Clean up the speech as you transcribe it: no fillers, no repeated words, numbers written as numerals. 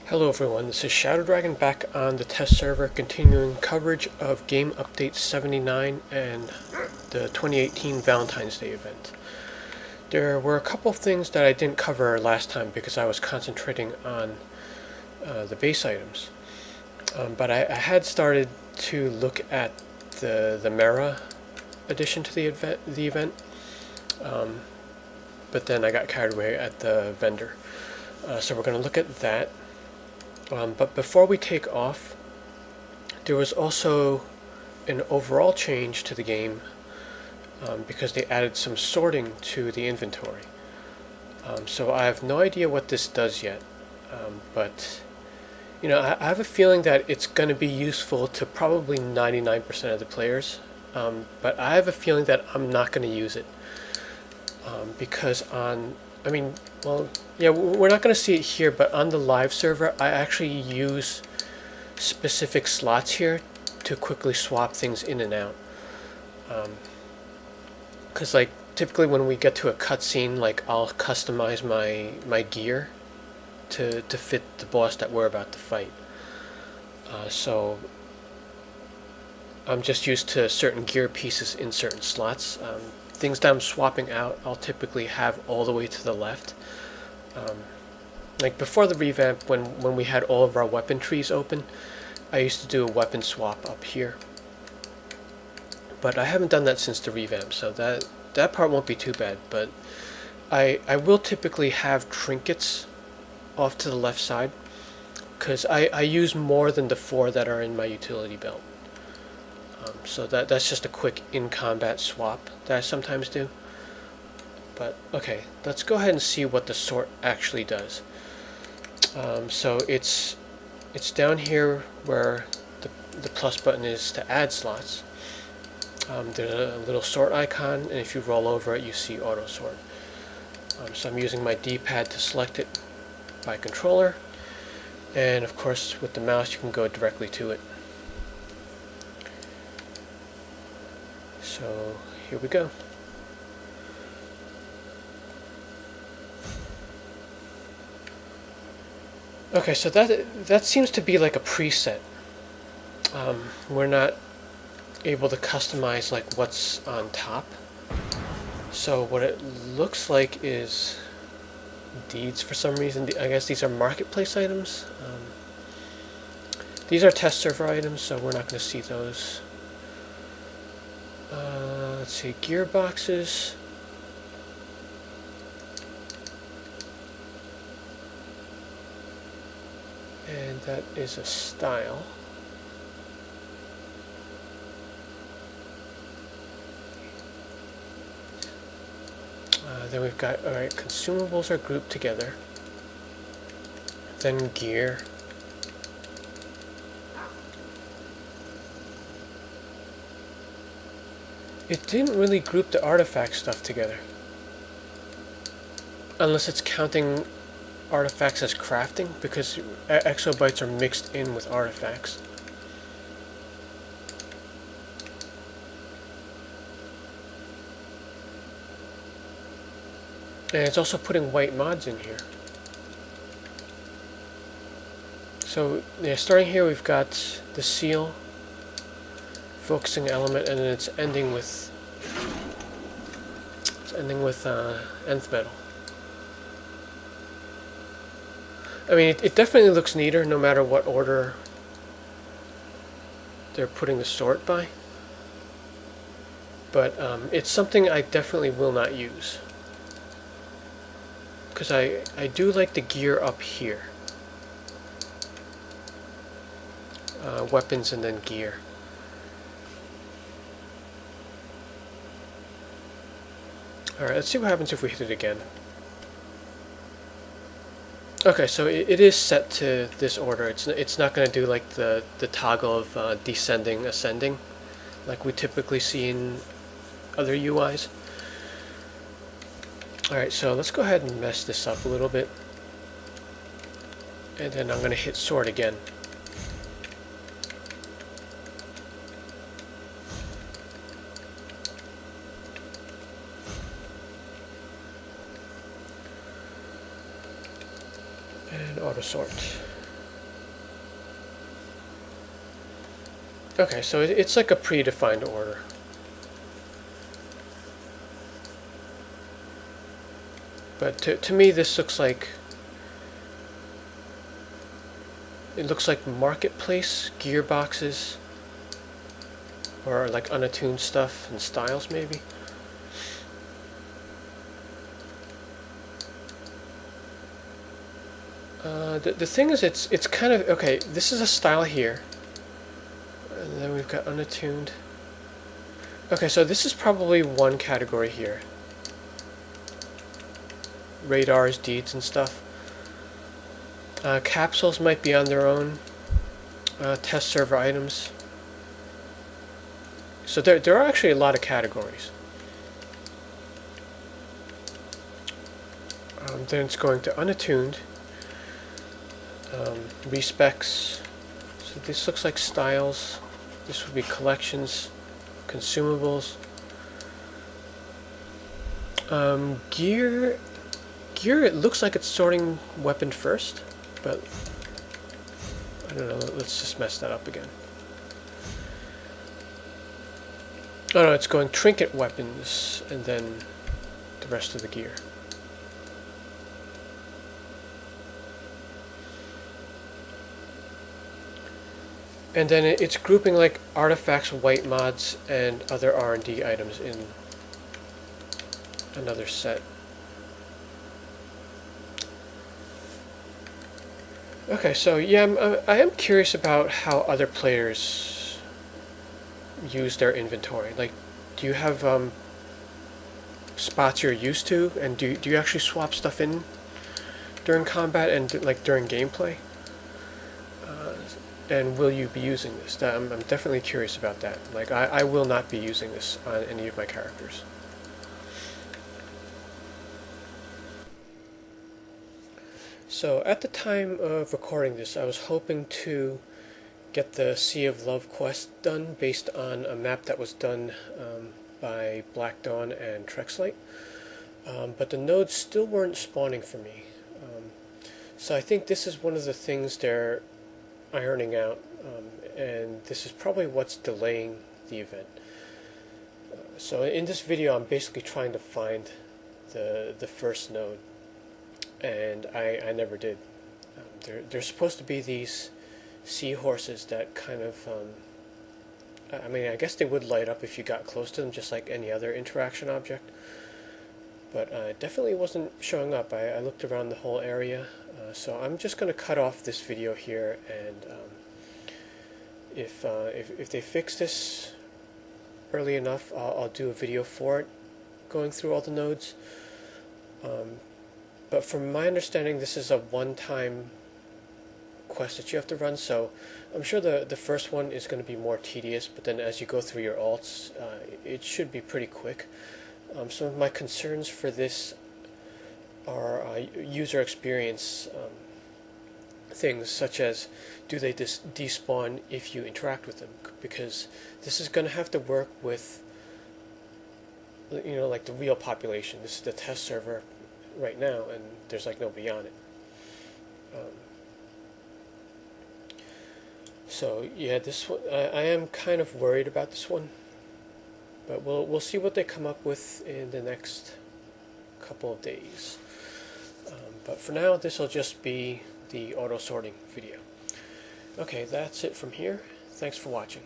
Hello everyone, this is Shadow Dragon back on the test server continuing coverage of Game Update 79 and the 2018 Valentine's Day event. There were a couple things that I didn't cover last time because I was concentrating on the base items. But I had started to look at the Mera addition to the event, but then I got carried away at the vendor. So we're going to look at that. But before we take off, there was also an overall change to the game because they added some sorting to the inventory. So I have no idea what this does yet, but I have a feeling that it's going to be useful to probably 99% of the players, but I have a feeling that I'm not going to use it because we're not going to see it here, but on the live server, I actually use specific slots here to quickly swap things in and out. Because typically when we get to a cutscene, I'll customize my gear to fit the boss that we're about to fight. So I'm just used to certain gear pieces in certain slots. Things that I'm swapping out, I'll typically have all the way to the left. Like before the revamp, when we had all of our weapon trees open, I used to do a weapon swap up here. But I haven't done that since the revamp, so that part won't be too bad. But I will typically have trinkets off to the left side, because I use more than the 4 that are in my utility belt. So that's just a quick in-combat swap that I sometimes do. But okay, let's go ahead and see what the sort actually does. So it's down here where the plus button is to add slots. There's a little sort icon, and if you roll over it, you see auto sort. So I'm using my D-pad to select it by controller, and of course with the mouse you can go directly to it. So here we go. Okay, so that seems to be like a preset. We're not able to customize what's on top. So what it looks like is deeds for some reason. I guess these are marketplace items. These are test server items, so we're not going to see those. Let's see, gearboxes. And that is a style. Then we've got, alright, consumables are grouped together. Then gear. It didn't really group the artifact stuff together. Unless it's counting artifacts as crafting, because exobytes are mixed in with artifacts. And it's also putting white mods in here. So yeah, starting here we've got the seal, focusing element, and then it's ending with nth metal. I mean, it definitely looks neater no matter what order they're putting the sort by. But it's something I definitely will not use. Because I do like the gear up here. Weapons and then gear. Alright, let's see what happens if we hit it again. Okay, so it is set to this order. It's not going to do like the toggle of descending, ascending, like we typically see in other UIs. Alright, so let's go ahead and mess this up a little bit. And then I'm going to hit sort again. And auto sort. Okay, so it's like a predefined order. But to me, this looks like, it looks like marketplace gearboxes, or like unattuned stuff and styles maybe. The thing is, it's kind of, okay, this is a style here. And then we've got unattuned. Okay, so this is probably one category here. Radars, deeds, and stuff. Capsules might be on their own. Test server items. So there are actually a lot of categories. Then it's going to unattuned. Respecs. So this looks like styles. This would be collections, consumables. Gear, it looks like it's sorting weapon first, but I don't know, let's just mess that up again. Oh no, it's going trinket weapons, and then the rest of the gear. And then it's grouping like artifacts, white mods, and other R&D items in another set. Okay, so yeah, I am curious about how other players use their inventory. Like, do you have spots you're used to, and do you actually swap stuff in during combat and like during gameplay? And will you be using this? I'm definitely curious about that. Like, I will not be using this on any of my characters. So at the time of recording this, I was hoping to get the Sea of Love quest done based on a map that was done by Black Dawn and Trexlite. But the nodes still weren't spawning for me. So I think this is one of the things they're ironing out, and this is probably what's delaying the event. So in this video, I'm basically trying to find the first node, and I never did. There's supposed to be these seahorses that kind of, I mean, I guess they would light up if you got close to them, just like any other interaction object. But it definitely wasn't showing up. I looked around the whole area, so I'm just going to cut off this video here, and if they fix this early enough, I'll do a video for it, going through all the nodes. But from my understanding, this is a one-time quest that you have to run, so I'm sure the first one is going to be more tedious, but then as you go through your alts, it should be pretty quick. Some of my concerns for this are user experience things, such as do they despawn if you interact with them, because this is going to have to work with, you know, like the real population. This is the test server right now, and there's like nobody on it. So yeah, this one, I am kind of worried about this one. But we'll see what they come up with in the next couple of days. But for now, this will just be the auto sorting video. Okay, that's it from here. Thanks for watching.